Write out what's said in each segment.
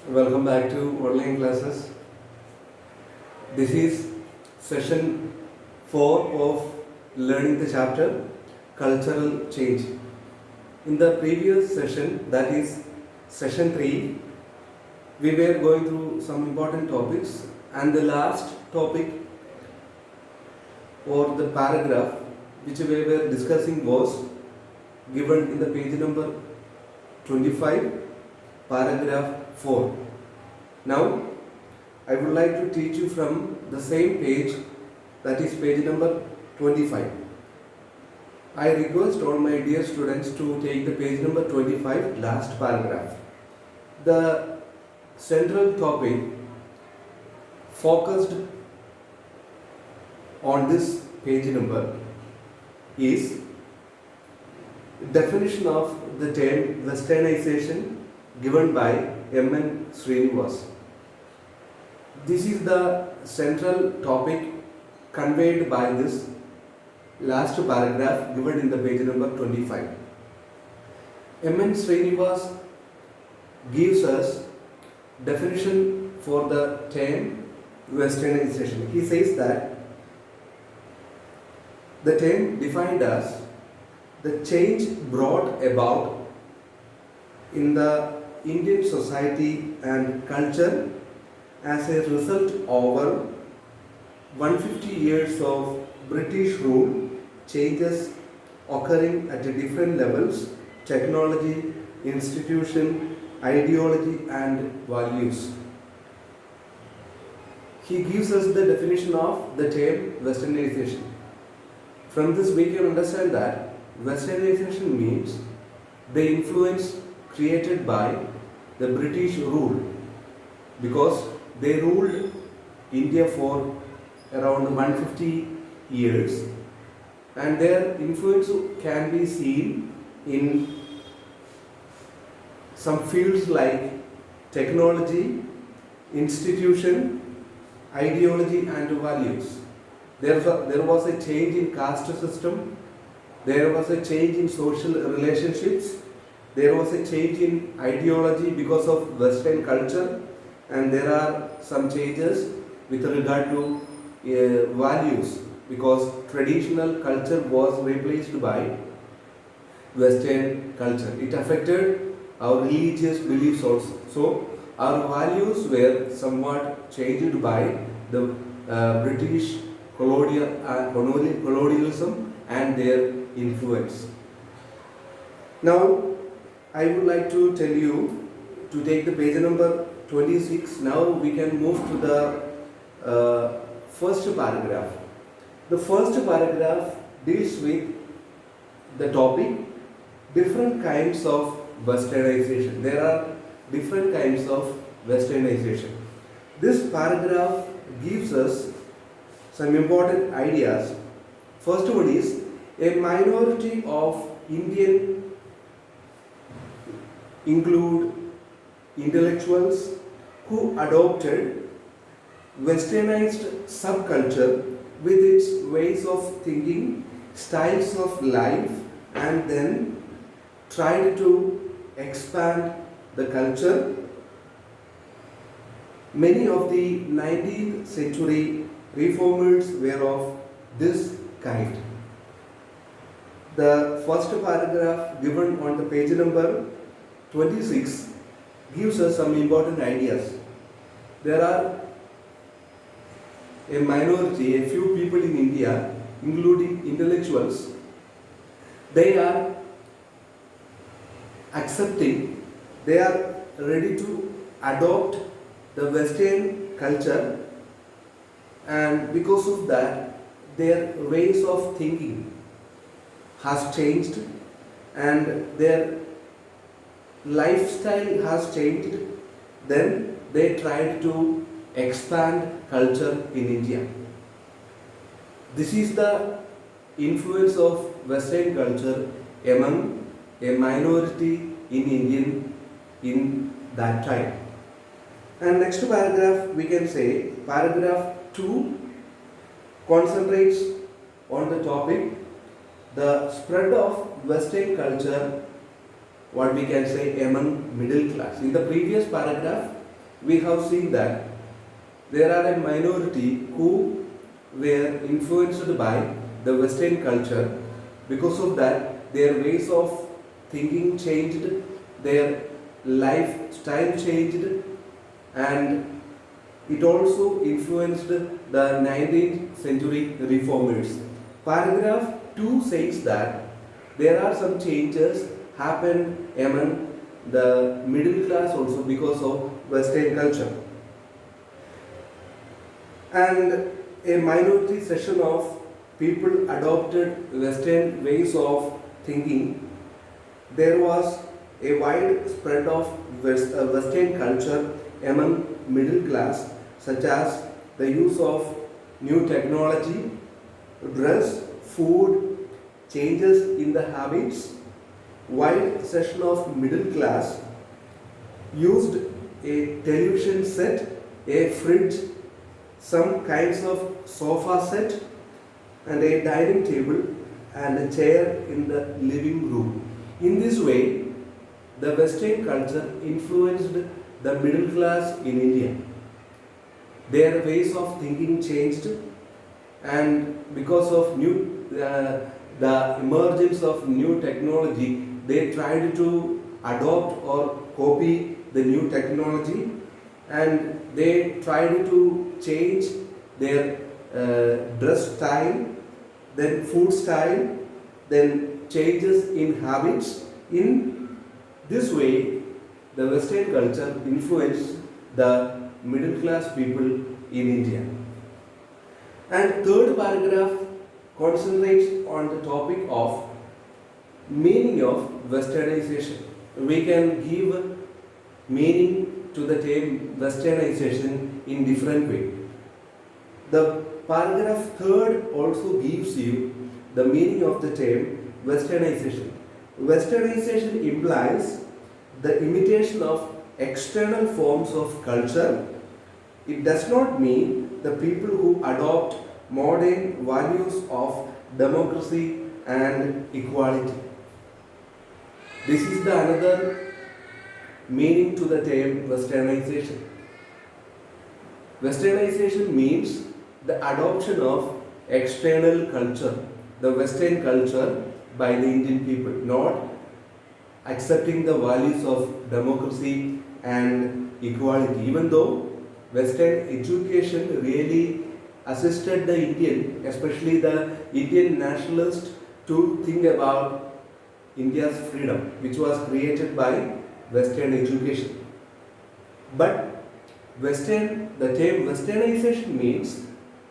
Welcome back to online classes. This is session 4 of learning the chapter Cultural Change. In the previous session, that is session 3, we were going through some important topics, and the last topic or the paragraph which we were discussing was given in the page number 25, paragraph 4. Now, I would like to teach you from the same page, that is page number 25. I request all my dear students to take the page number 25, last paragraph. The central topic focused on this page number is definition of the term westernization given by M.N. Srinivas. This is the central topic conveyed by this last paragraph given in the page number 25. M.N. Srinivas gives us definition for the term westernization. He says that the term defined as the change brought about in the Indian society and culture as a result over 150 years of British rule, changes occurring at different levels, technology, institution, ideology and values. He gives us the definition of the term westernization. From this we can understand that westernization means the influence created by the British rule, because they ruled India for around 150 years, and their influence can be seen in some fields like technology, institution, ideology and values. There was a change in caste system, there was a change in social relationships, there was a change in ideology because of Western culture, and there are some changes with regard to values, because traditional culture was replaced by Western culture. It affected our religious beliefs also. So our values were somewhat changed by the British colonialism and their influence. Now, I would like to tell you to take the page number 26. Now we can move to the first paragraph. The first paragraph deals with the topic different kinds of westernization. There are different kinds of westernization. This paragraph gives us some important ideas. First one is a minority of Indian include intellectuals who adopted westernized subculture with its ways of thinking, styles of life, and then tried to expand the culture. Many of the 19th century reformers were of this kind. The first paragraph given on the page number 26 gives us some important ideas. There are a minority, a few people in India, including intellectuals, they are accepting, they are ready to adopt the Western culture, and because of that, their ways of thinking has changed and their lifestyle has changed. Then they tried to expand culture in India. This is the influence of Western culture among a minority in that time. And next paragraph we can say, paragraph 2 concentrates on the topic the spread of Western culture, what we can say, among middle class. In the previous paragraph, we have seen that there are a minority who were influenced by the Western culture. Because of that, their ways of thinking changed, their lifestyle changed, and it also influenced the 19th century reformers. Paragraph 2 says that there are some changes happened among the middle class also because of Western culture. And a minority section of people adopted Western ways of thinking. There was a wide spread of Western culture among middle class, such as the use of new technology, dress, food, changes in the habits. Wide section of middle class used a television set, a fridge, some kinds of sofa set, and a dining table and a chair in the living room. In this way, the Western culture influenced the middle class in India. Their ways of thinking changed, and because of the emergence of new technology, they tried to adopt or copy the new technology, and they tried to change their dress style, then food style, then changes in habits. In this way, the Western culture influenced the middle class people in India. And third paragraph concentrates on the topic of meaning of westernization. We can give meaning to the term westernization in different way. The paragraph third also gives you the meaning of the term westernization. Westernization implies the imitation of external forms of culture. It does not mean the people who adopt modern values of democracy and equality. This is the another meaning to the term westernization. Westernization means the adoption of external culture, the Western culture by the Indian people, not accepting the values of democracy and equality. Even though Western education really assisted the Indian, especially the Indian nationalists, to think about India's freedom, which was created by Western education. But the term westernization means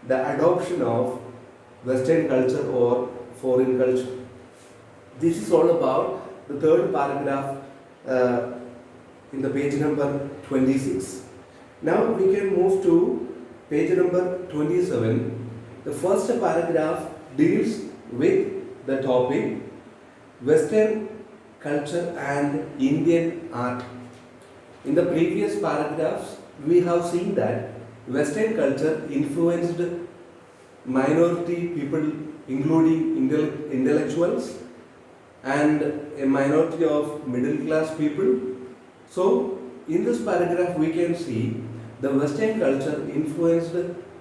the adoption of Western culture or foreign culture. This is all about the third paragraph in the page number 26. Now we can move to page number 27. The first paragraph deals with the topic Western culture and Indian art. In the previous paragraphs, we have seen that Western culture influenced minority people, including intellectuals, and a minority of middle class people. So, in this paragraph, we can see the Western culture influenced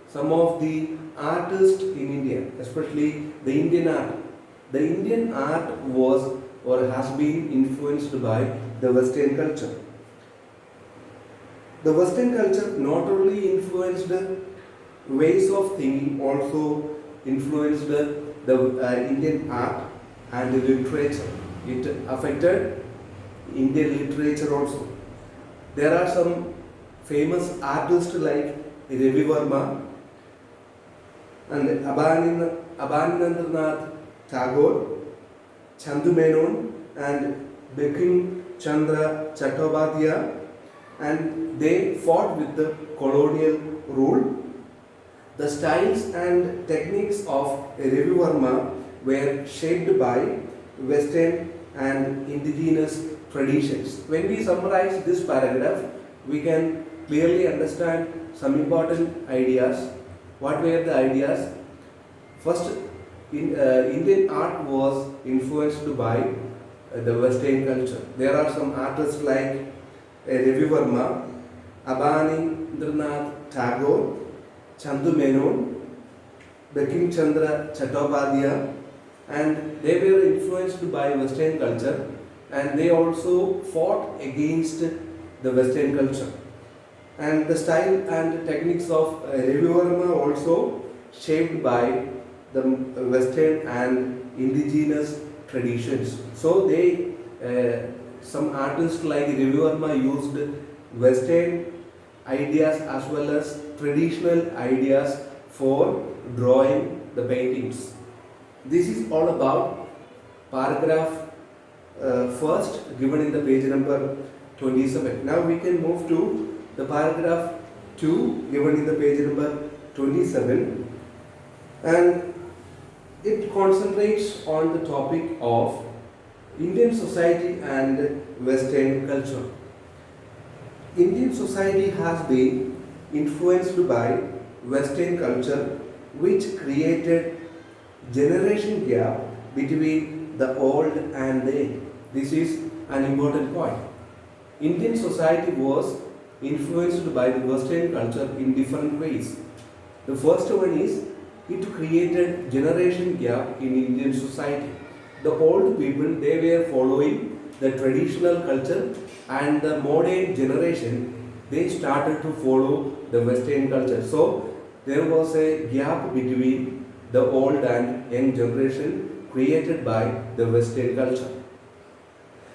some of the artists in India, especially the Indian art. The Indian art was or has been influenced by the Western culture. The Western culture not only influenced ways of thinking, also influenced the Indian art and literature. It affected Indian literature also. There are some famous artists like Ravi Verma and Abanindranath Tagore, Chandu Menon and Bankim Chandra Chattopadhyay, and they fought with the colonial rule. The styles and techniques of Ravi Verma were shaped by Western and indigenous traditions. When we summarize this paragraph, we can clearly understand some important ideas. What were the ideas? First, Indian art was influenced by the Western culture. There are some artists like Ravi Verma. Abanindranath Tagore, Chandu Menon, Bankim Chandra Chattopadhyay, and they were influenced by Western culture, and they also fought against the Western culture. And the style and techniques of Ravi Verma also shaped by the Western and indigenous traditions. So some artists like Ravi Verma used Western ideas as well as traditional ideas for drawing the paintings. This is all about paragraph first given in the page number 27. Now we can move to the paragraph 2 given in the page number 27, and it concentrates on the topic of Indian society and Western culture. Indian society has been influenced by Western culture, which created generation gap between the old and the young. This is an important point. Indian society was influenced by the Western culture in different ways. The first one is it created generation gap in Indian society. The old people, they were following the traditional culture, and the modern generation, they started to follow the Western culture. So there was a gap between the old and young generation created by the Western culture.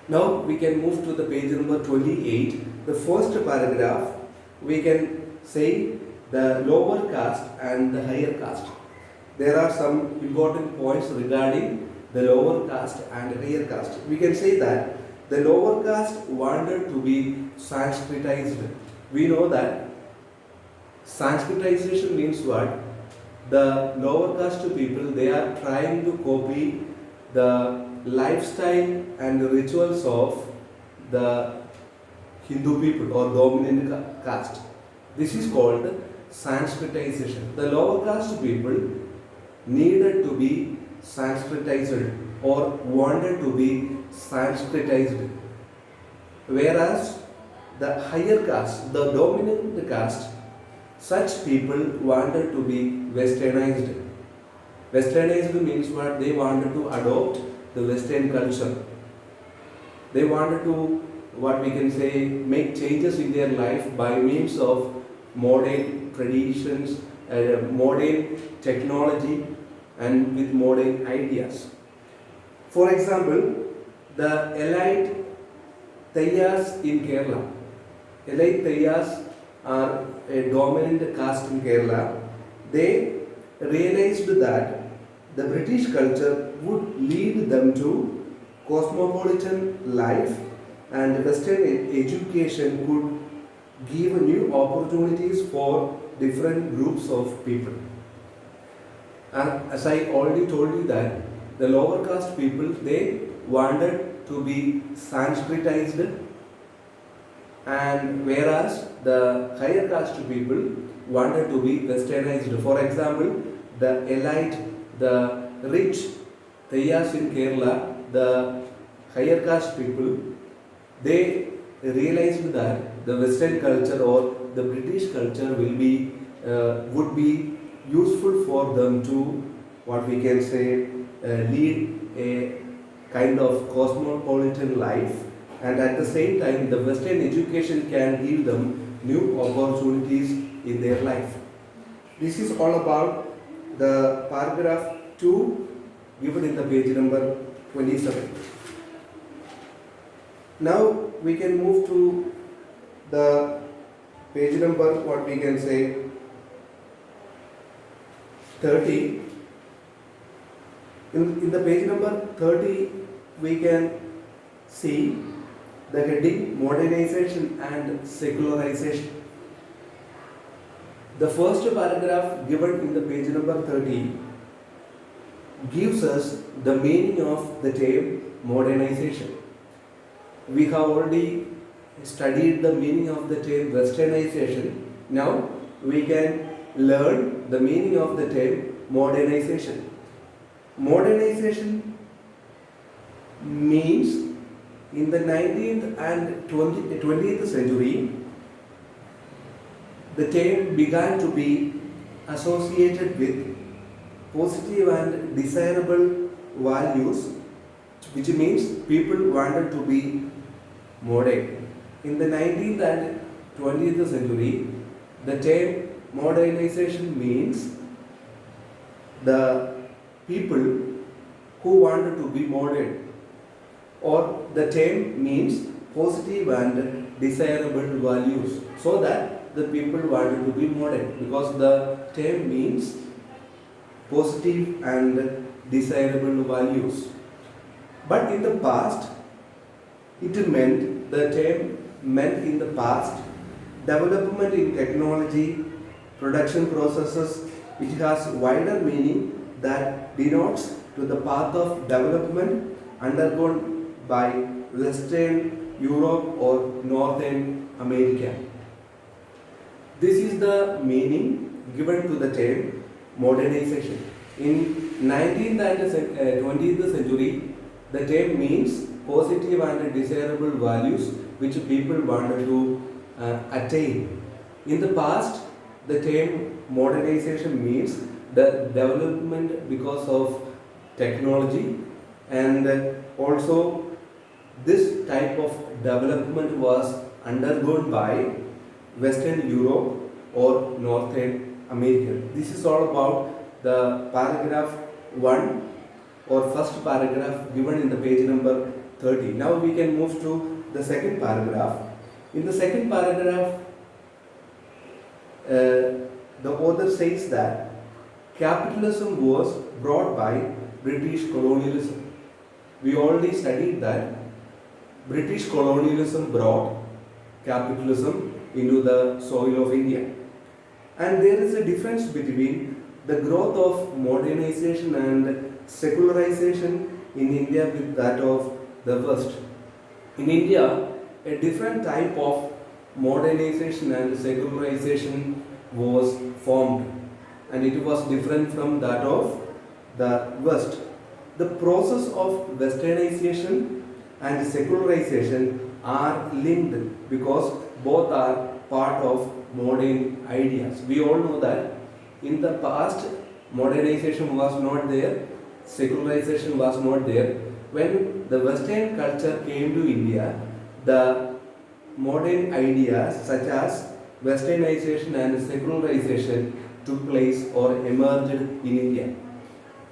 Now we can move to the page number 28. The first paragraph, we can say the lower caste and the higher caste. There are some important points regarding the lower caste and higher caste. We can say that the lower caste wanted to be Sanskritized. We know that Sanskritization means what? The lower caste people, they are trying to copy the lifestyle and the rituals of the Hindu people or dominant caste. This is called Sanskritization. The lower caste people needed to be Sanskritized or wanted to be Sanskritized, whereas the higher caste, the dominant caste, such people wanted to be Westernized. Westernized means what? They wanted to adopt the Western culture. They wanted to, what we can say, make changes in their life by means of modern traditions, modern technology, and with modern ideas. For example, the elite Tayyas in Kerala. Elite Tayyas are a dominant caste in Kerala. They realized that the British culture would lead them to cosmopolitan life, and Western education could give new opportunities for different groups of people. And as I already told you that the lower caste people, they wanted to be Sanskritized, and whereas the higher caste people wanted to be Westernized. For example, the elite, the rich Tayyas in Kerala, the higher caste people, they realized that the Western culture or the British culture would be useful for them to, what we can say, lead a kind of cosmopolitan life, and at the same time the Western education can give them new opportunities in their life. This is all about the paragraph 2 given in the page number 27. Now we can move to the page number, what we can say, 30. In the page number 30, we can see the heading Modernization and Secularization. The first paragraph given in the page number 30 gives us the meaning of the term modernization. We have already studied the meaning of the term westernization. Now we can learn the meaning of the term modernization. Modernization means in the 19th and 20th century, the term began to be associated with positive and desirable values, which means people wanted to be modern. In the 19th and 20th century, the term modernization means the people who wanted to be modern, or the term means positive and desirable values, so that the people wanted to be modern, because the term means positive and desirable values. But in the past, the term meant in the past development in technology, production processes, which has wider meaning that denotes to the path of development undergone by Western Europe or Northern America. This is the meaning given to the term modernization. In 19th and 20th century, the term means positive and desirable values which people wanted to attain. In the past, the term modernization means the development because of technology, and also this type of development was undergone by Western Europe or Northern America. This is all about the paragraph 1 or first paragraph given in the page number 30. Now we can move to the second paragraph. In the second paragraph, the author says that capitalism was brought by British colonialism. We already studied that British colonialism brought capitalism into the soil of India. And there is a difference between the growth of modernization and secularization in India with that of the West. In India, a different type of modernization and secularization was formed, and it was different from that of the West. The process of westernization and secularization are linked because both are part of modern ideas. We all know that in the past, modernization was not there, secularization was not there. When the Western culture came to India, the modern ideas such as westernization and secularization took place or emerged in India.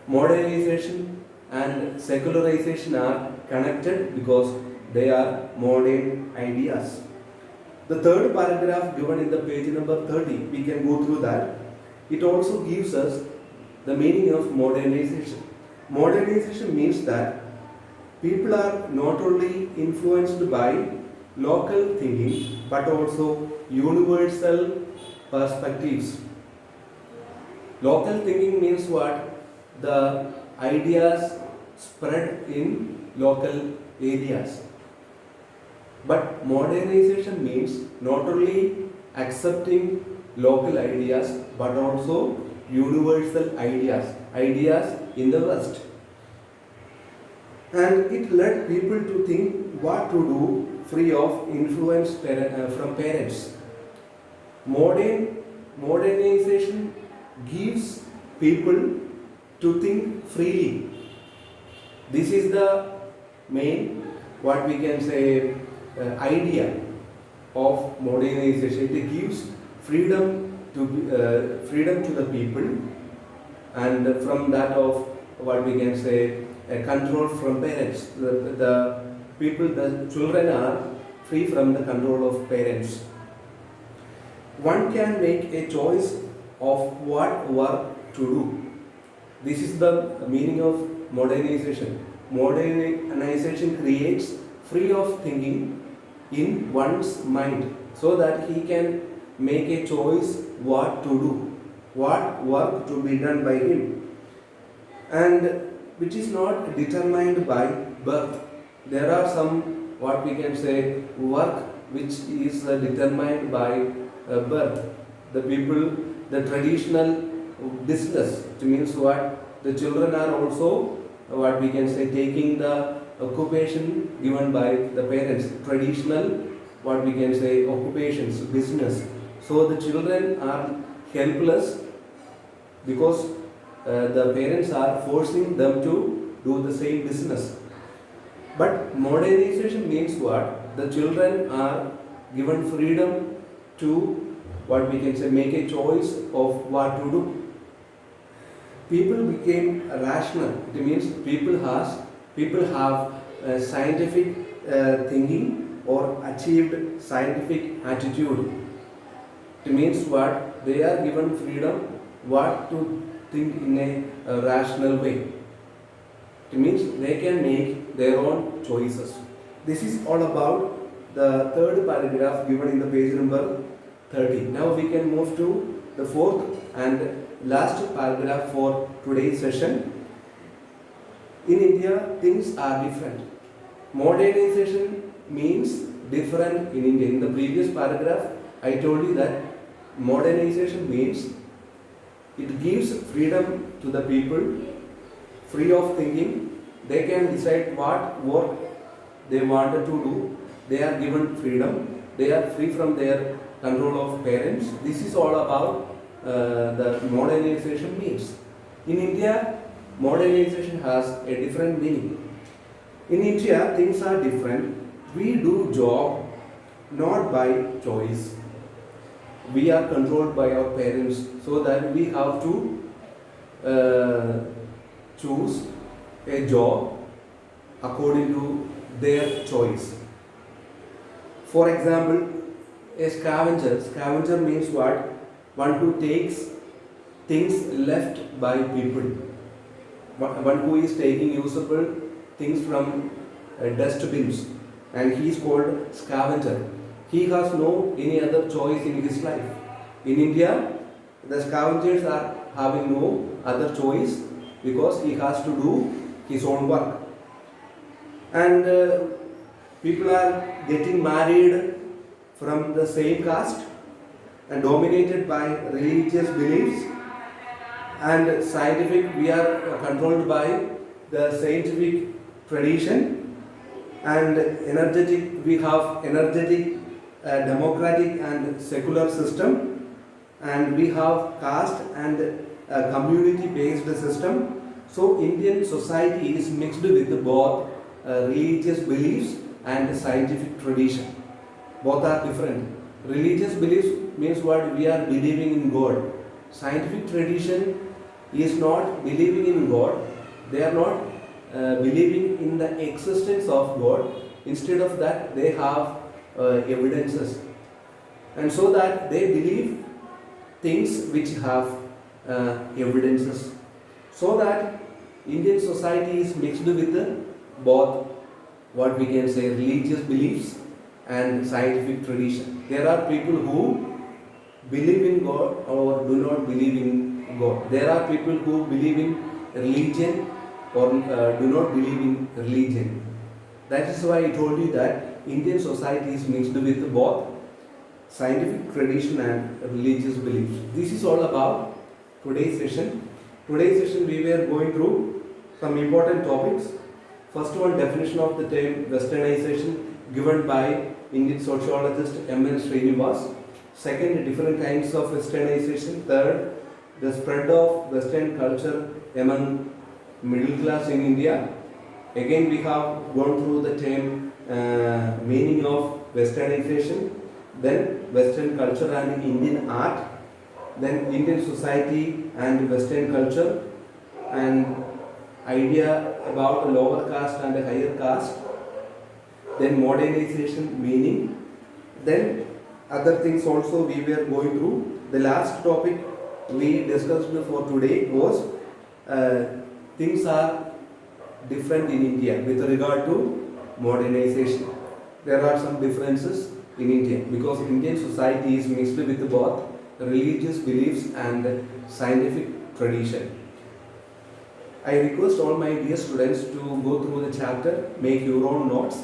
Modernization and secularization are connected because they are modern ideas. The third paragraph given in the page number 30, we can go through that. It also gives us the meaning of modernization. Modernization means that people are not only influenced by local thinking but also universal perspectives. Local thinking means what? The ideas spread in local areas. But modernization means not only accepting local ideas but also universal ideas in the West. And it led people to think what to do free of influence from parents. Modernization gives people to think freely. This is the main, what we can say, idea of modernization. It gives freedom to the people, and from that of what we can say control from parents. The children are free from the control of parents. One can make a choice of what work to do. This is the meaning of modernization. Modernization creates free of thinking in one's mind so that he can make a choice what to do, what work to be done by him, and which is not determined by birth. There are some, what we can say, work which is determined by birth. The traditional business, which means what? The children are also, what we can say, taking the occupation given by the parents. Traditional, what we can say, occupations, business. So the children are helpless because the parents are forcing them to do the same business. But modernization means what? The children are given freedom to what we can say make a choice of what to do. People became rational. It means people have scientific thinking or achieved scientific attitude. It means what they are given freedom what to think in a rational way. It means they can make their own choices. This is all about the third paragraph given in the page number 30. Now we can move to the fourth and last paragraph for today's session. In India, things are different. Modernization means different in India. In the previous paragraph, I told you that modernization means it gives freedom to the people, free of thinking. They can decide what work they wanted to do. They are given freedom. They are free from their control of parents. This is all about the modernization means. In India, modernization has a different meaning. In India, things are different. We do job not by choice. We are controlled by our parents, so that we have to choose a job according to their choice. For example, a scavenger. Scavenger means what? One who takes things left by people. One who is taking usable things from dustbins, and he is called scavenger. He has no any other choice in his life. In India, the scavengers are having no other choice because he has to do his own work. And people are getting married from the same caste and dominated by religious beliefs, and scientific, we are controlled by the scientific tradition, and energetic, we have energetic democratic and secular system, and we have caste and community based system. So Indian society is mixed with both religious beliefs and scientific tradition. Both are different. Religious beliefs means what? We are believing in God. Scientific tradition is not believing in God. They are not believing in the existence of God. Instead of that, they have evidences, and so that they believe things which have evidences. So that Indian society is mixed with both what we can say religious beliefs and scientific tradition. There are people who believe in God or do not believe in God. There are people who believe in religion or do not believe in religion. That is why I told you that Indian society is mixed with both scientific tradition and religious beliefs. This is all about today's session. Today's session we were going through some important topics. First one, definition of the term westernization given by Indian sociologist M.N. Srinivas. Second, different kinds of westernization. Third, the spread of western culture among middle class in India. Again, we have gone through the term meaning of westernization, then western culture and Indian art, then Indian society and western culture, and idea about lower caste and higher caste, then modernization meaning, then other things also we were going through. The last topic we discussed for today was things are different in India with regard to modernization. There are some differences in India because Indian society is mixed with both religious beliefs and scientific tradition. I request all my dear students to go through the chapter, make your own notes.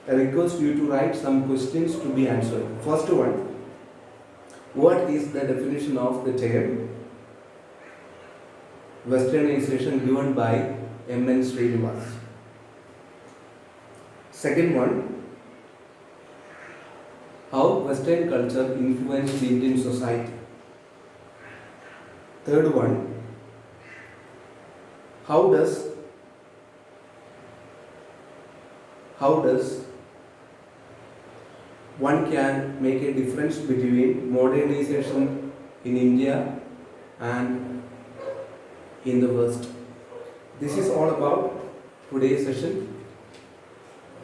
I request you to write some questions to be answered. First one, what is the definition of the term westernization given by M.N. Srinivas? Second one, How Western culture influenced the Indian society. Third one, how does one can make a difference between modernization in India and in the West. This is all about today's session.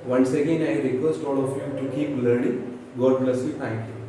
Once again, I request all of you to keep learning. God bless you. Thank you.